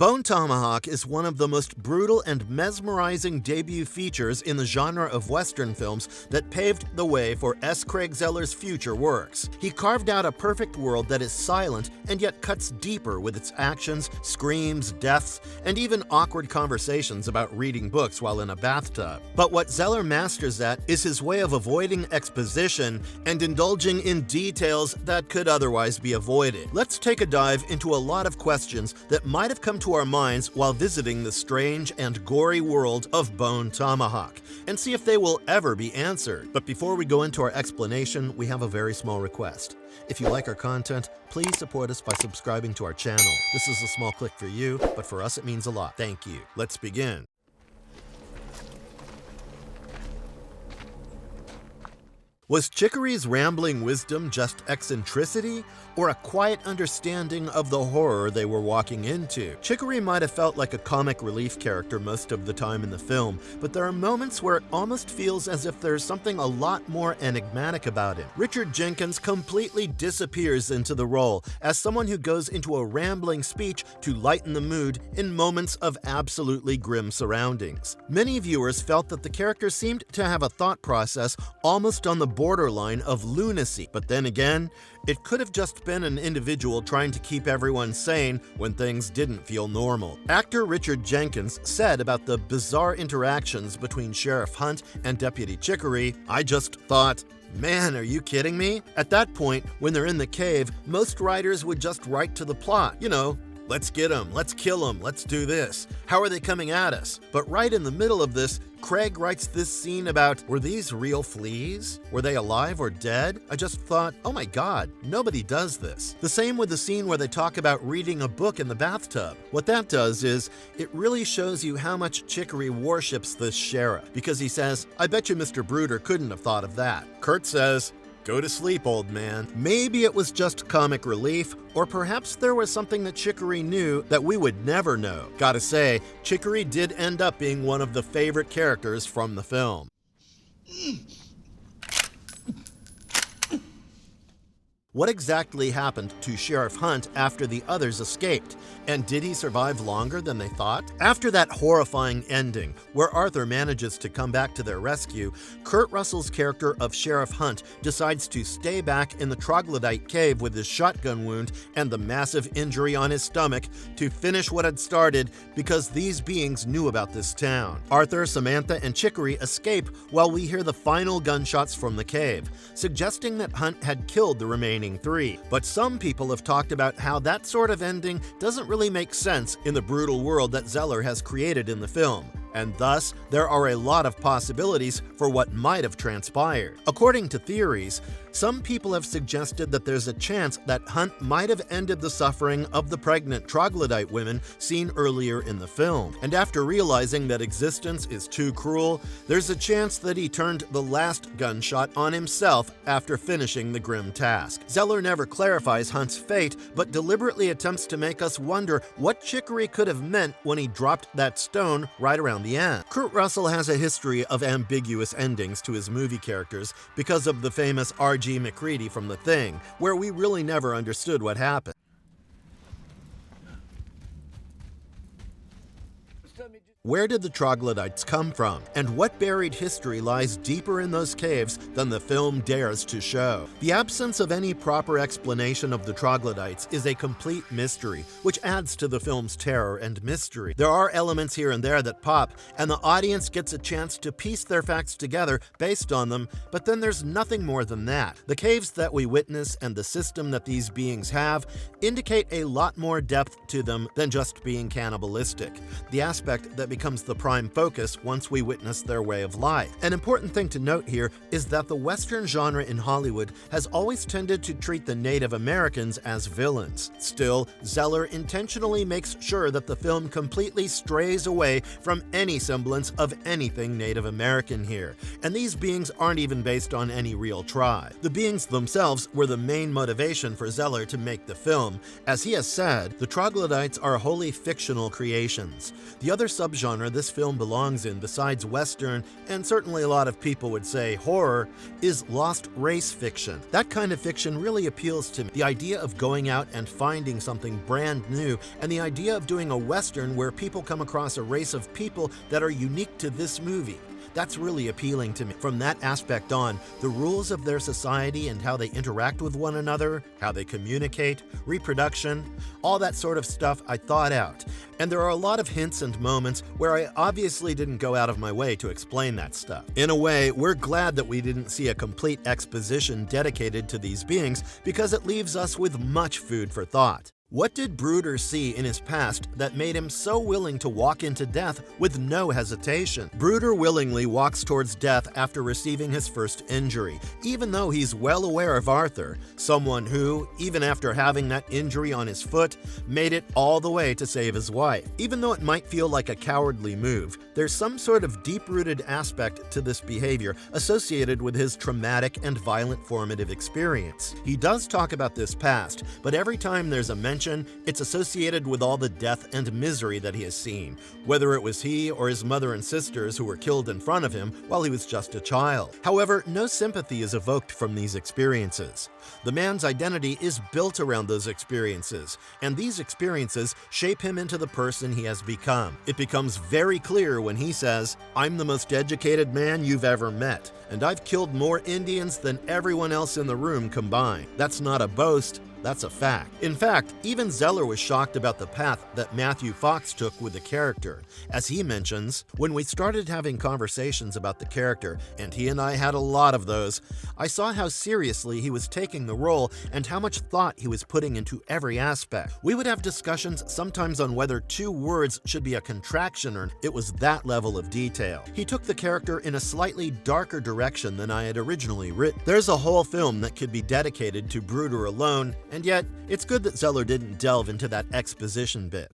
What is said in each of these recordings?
Bone Tomahawk is one of the most brutal and mesmerizing debut features in the genre of Western films that paved the way for S. Craig Zahler's future works. He carved out a perfect world that is silent and yet cuts deeper with its actions, screams, deaths, and even awkward conversations about reading books while in a bathtub. But what Zahler masters at is his way of avoiding exposition and indulging in details that could otherwise be avoided. Let's take a dive into a lot of questions that might have come to our minds while visiting the strange and gory world of Bone Tomahawk, and see if they will ever be answered. But before we go into our explanation, we have a very small request. If you like our content, please support us by subscribing to our channel. This is a small click for you, but for us it means a lot. Thank you. Let's begin. Was Chorys' rambling wisdom just eccentricity, or a quiet understanding of the horror they were walking into? Chorys might have felt like a comic relief character most of the time in the film, but there are moments where it almost feels as if there's something a lot more enigmatic about him. Richard Jenkins completely disappears into the role as someone who goes into a rambling speech to lighten the mood in moments of absolutely grim surroundings. Many viewers felt that the character seemed to have a thought process almost on the borderline of lunacy, but then again, it could have just been an individual trying to keep everyone sane when things didn't feel normal. Actor Richard Jenkins said about the bizarre interactions between Sheriff Hunt and Deputy Chorys, "I just thought, man, are you kidding me?" At that point, when they're in the cave, most writers would just write to the plot. You know, let's get them, let's kill them, let's do this. How are they coming at us? But right in the middle of this, Craig writes this scene about, were these real fleas? Were they alive or dead? I just thought, oh my god, nobody does this. The same with the scene where they talk about reading a book in the bathtub. What that does is, it really shows you how much Chorys worships this sheriff, because he says, I bet you Mr. Brutder couldn't have thought of that. Kurt says, go to sleep, old man. Maybe it was just comic relief, or perhaps there was something that Chorys knew that we would never know. Gotta say, Chorys did end up being one of the favorite characters from the film. What exactly happened to Sheriff Hunt after the others escaped? And did he survive longer than they thought? After that horrifying ending, where Arthur manages to come back to their rescue, Kurt Russell's character of Sheriff Hunt decides to stay back in the Troglodite cave with his shotgun wound and the massive injury on his stomach to finish what had started because these beings knew about this town. Arthur, Samantha, and Chorys escape while we hear the final gunshots from the cave, suggesting that Hunt had killed the remaining three. But some people have talked about how that sort of ending doesn't really make sense in the brutal world that Zahler has created in the film, and thus there are a lot of possibilities for what might have transpired. According to theories, some people have suggested that there's a chance that Hunt might have ended the suffering of the pregnant troglodyte women seen earlier in the film, and after realizing that existence is too cruel, there's a chance that he turned the last gunshot on himself after finishing the grim task. Zahler never clarifies Hunt's fate, but deliberately attempts to make us wonder what Chorys could have meant when he dropped that stone right around the end. Kurt Russell has a history of ambiguous endings to his movie characters because of the famous R.G. McCready from The Thing, where we really never understood what happened. Where did the troglodytes come from, and what buried history lies deeper in those caves than the film dares to show? The absence of any proper explanation of the troglodytes is a complete mystery, which adds to the film's terror and mystery. There are elements here and there that pop, and the audience gets a chance to piece their facts together based on them, but then there's nothing more than that. The caves that we witness and the system that these beings have indicate a lot more depth to them than just being cannibalistic, the aspect that becomes the prime focus once we witness their way of life. An important thing to note here is that the Western genre in Hollywood has always tended to treat the Native Americans as villains. Still, Zahler intentionally makes sure that the film completely strays away from any semblance of anything Native American here, and these beings aren't even based on any real tribe. The beings themselves were the main motivation for Zahler to make the film. As he has said, the troglodytes are wholly fictional creations. The other subgenres subgenre this film belongs in besides Western, and certainly a lot of people would say horror, is lost race fiction. That kind of fiction really appeals to me. The idea of going out and finding something brand new, and the idea of doing a Western where people come across a race of people that are unique to this movie. That's really appealing to me. From that aspect on, the rules of their society and how they interact with one another, how they communicate, reproduction, all that sort of stuff I thought out. And there are a lot of hints and moments where I obviously didn't go out of my way to explain that stuff. In a way, we're glad that we didn't see a complete exposition dedicated to these beings because it leaves us with much food for thought. What did Brutder see in his past that made him so willing to walk into death with no hesitation? Brutder willingly walks towards death after receiving his first injury, even though he's well aware of Arthur, someone who, even after having that injury on his foot, made it all the way to save his wife. Even though it might feel like a cowardly move, there's some sort of deep-rooted aspect to this behavior associated with his traumatic and violent formative experience. He does talk about this past, but every time there's a mention, it's associated with all the death and misery that he has seen, whether it was he or his mother and sisters who were killed in front of him while he was just a child. However, no sympathy is evoked from these experiences. The man's identity is built around those experiences, and these experiences shape him into the person he has become. It becomes very clear when he says, "I'm the most educated man you've ever met, and I've killed more Indians than everyone else in the room combined." That's not a boast. That's a fact. In fact, even Zahler was shocked about the path that Matthew Fox took with the character. As he mentions, when we started having conversations about the character, and he and I had a lot of those, I saw how seriously he was taking the role and how much thought he was putting into every aspect. We would have discussions sometimes on whether 2 words should be a contraction or it was that level of detail. He took the character in a slightly darker direction than I had originally written. There's a whole film that could be dedicated to Brutder alone, and yet, it's good that Zahler didn't delve into that exposition bit.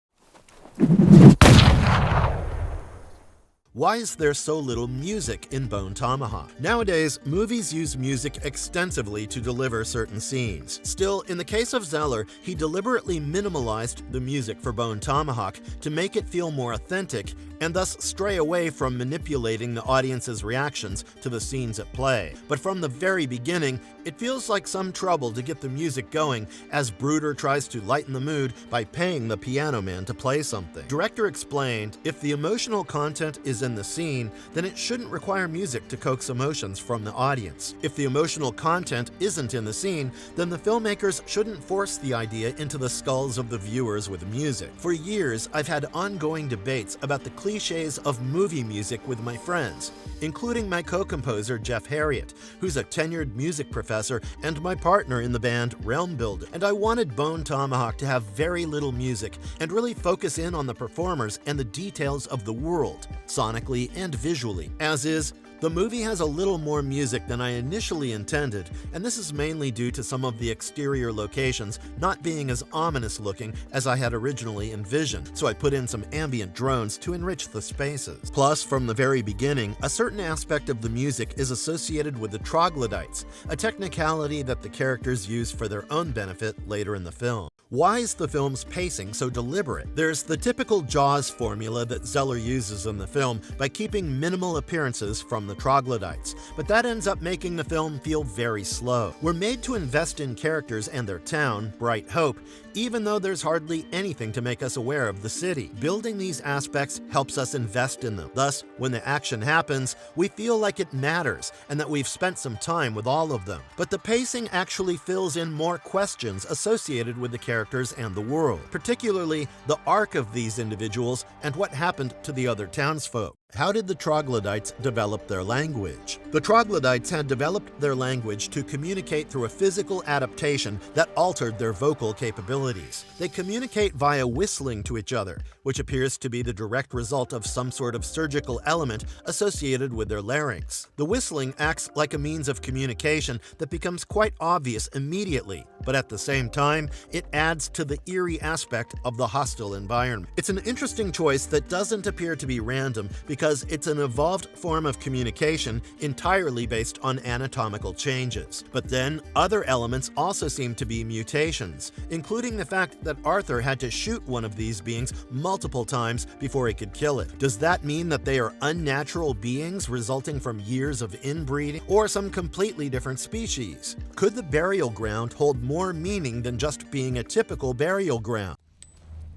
Why is there so little music in Bone Tomahawk? Nowadays, movies use music extensively to deliver certain scenes. Still, in the case of Zahler, he deliberately minimalized the music for Bone Tomahawk to make it feel more authentic and thus stray away from manipulating the audience's reactions to the scenes at play. But from the very beginning, it feels like some trouble to get the music going as Brutder tries to lighten the mood by paying the piano man to play something. Director explained, if the emotional content is in the scene, then it shouldn't require music to coax emotions from the audience. If the emotional content isn't in the scene, then the filmmakers shouldn't force the idea into the skulls of the viewers with music. For years, I've had ongoing debates about the cliches of movie music with my friends, including my co-composer Jeff Harriott, who's a tenured music professor and my partner in the band Realm Builder. And I wanted Bone Tomahawk to have very little music and really focus in on the performers and the details of the world, sonically and visually. As is, the movie has a little more music than I initially intended, and this is mainly due to some of the exterior locations not being as ominous looking as I had originally envisioned, so I put in some ambient drones to enrich the spaces. Plus, from the very beginning, a certain aspect of the music is associated with the troglodites, a technicality that the characters use for their own benefit later in the film. Why is the film's pacing so deliberate? There's the typical Jaws formula that Zahler uses in the film by keeping minimal appearances from the troglodites, but that ends up making the film feel very slow. We're made to invest in characters and their town, Bright Hope, even though there's hardly anything to make us aware of the city. Building these aspects helps us invest in them. Thus, when the action happens, we feel like it matters and that we've spent some time with all of them. But the pacing actually fills in more questions associated with the characters and the world, particularly the arc of these individuals and what happened to the other townsfolk. How did the troglodytes develop their language? The troglodytes had developed their language to communicate through a physical adaptation that altered their vocal capabilities. They communicate via whistling to each other, which appears to be the direct result of some sort of surgical element associated with their larynx. The whistling acts like a means of communication that becomes quite obvious immediately, but at the same time, it adds to the eerie aspect of the hostile environment. It's an interesting choice that doesn't appear to be random because because it's an evolved form of communication entirely based on anatomical changes. But then, other elements also seem to be mutations, including the fact that Arthur had to shoot one of these beings multiple times before he could kill it. Does that mean that they are unnatural beings resulting from years of inbreeding, or some completely different species? Could the burial ground hold more meaning than just being a typical burial ground?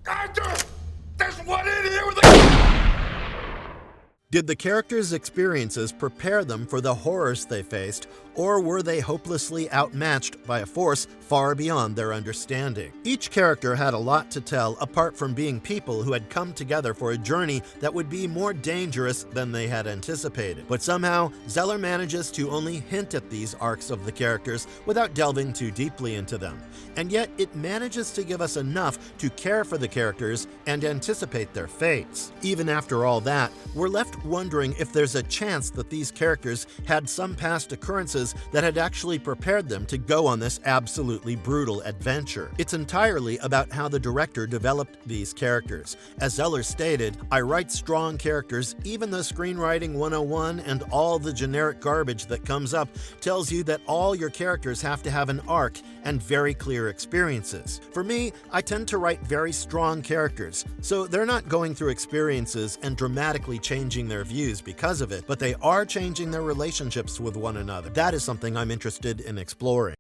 Arthur! There's one in here with a... Did the characters' experiences prepare them for the horrors they faced, or were they hopelessly outmatched by a force far beyond their understanding? Each character had a lot to tell apart from being people who had come together for a journey that would be more dangerous than they had anticipated. But somehow, Zahler manages to only hint at these arcs of the characters without delving too deeply into them. And yet, it manages to give us enough to care for the characters and anticipate their fates. Even after all that, we're left wondering if there's a chance that these characters had some past occurrences that had actually prepared them to go on this absolutely brutal adventure. It's entirely about how the director developed these characters. As Zahler stated, "I write strong characters even though screenwriting 101 and all the generic garbage that comes up tells you that all your characters have to have an arc and very clear experiences. For me, I tend to write very strong characters, so they're not going through experiences and dramatically changing their views because of it, but they are changing their relationships with one another. That is something I'm interested in exploring."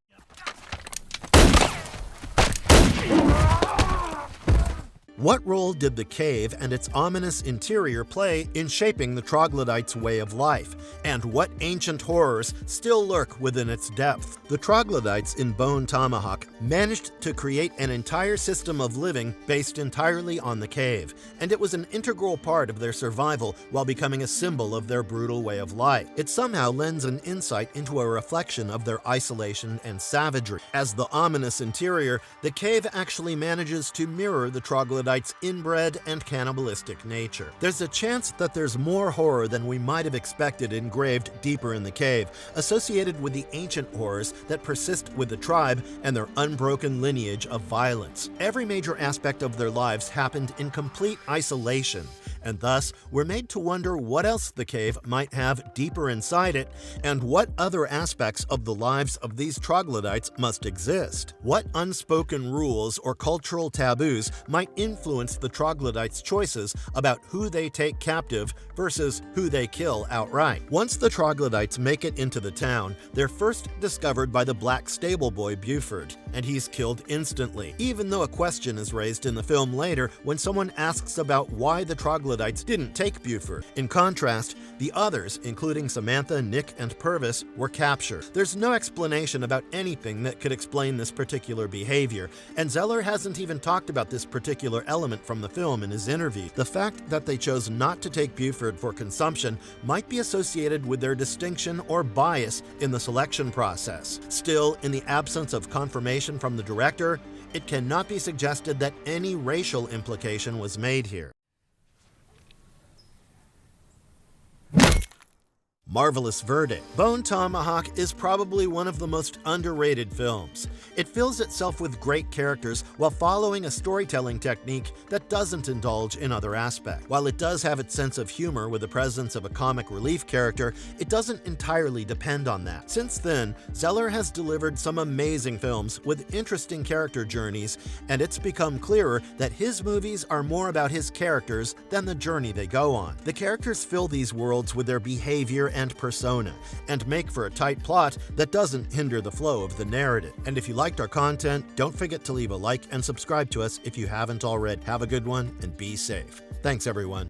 What role did the cave and its ominous interior play in shaping the troglodytes' way of life? And what ancient horrors still lurk within its depth? The troglodytes in Bone Tomahawk managed to create an entire system of living based entirely on the cave, and it was an integral part of their survival while becoming a symbol of their brutal way of life. It somehow lends an insight into a reflection of their isolation and savagery. As the ominous interior, the cave actually manages to mirror the troglodytes' inbred and cannibalistic nature. There's a chance that there's more horror than we might have expected engraved deeper in the cave, associated with the ancient horrors that persist with the tribe and their unbroken lineage of violence. Every major aspect of their lives happened in complete isolation, and thus we're made to wonder what else the cave might have deeper inside it, and what other aspects of the lives of these troglodytes must exist. What unspoken rules or cultural taboos might influence the troglodytes' choices about who they take captive versus who they kill outright. Once the troglodytes make it into the town, they're first discovered by the black stable boy Buford, and he's killed instantly, even though a question is raised in the film later when someone asks about why the troglodytes didn't take Buford. In contrast, the others, including Samantha, Nick, and Purvis, were captured. There's no explanation about anything that could explain this particular behavior, and Zahler hasn't even talked about this particular element from the film in his interview. The fact that they chose not to take Buford for consumption might be associated with their distinction or bias in the selection process. Still, in the absence of confirmation from the director, it cannot be suggested that any racial implication was made here. Marvelous verdict. Bone Tomahawk is probably one of the most underrated films. It fills itself with great characters while following a storytelling technique that doesn't indulge in other aspects. While it does have its sense of humor with the presence of a comic relief character, it doesn't entirely depend on that. Since then, Zahler has delivered some amazing films with interesting character journeys, and it's become clearer that his movies are more about his characters than the journey they go on. The characters fill these worlds with their behavior and persona, and make for a tight plot that doesn't hinder the flow of the narrative. And if you liked our content, don't forget to leave a like and subscribe to us if you haven't already. Have a good one and be safe. Thanks, everyone.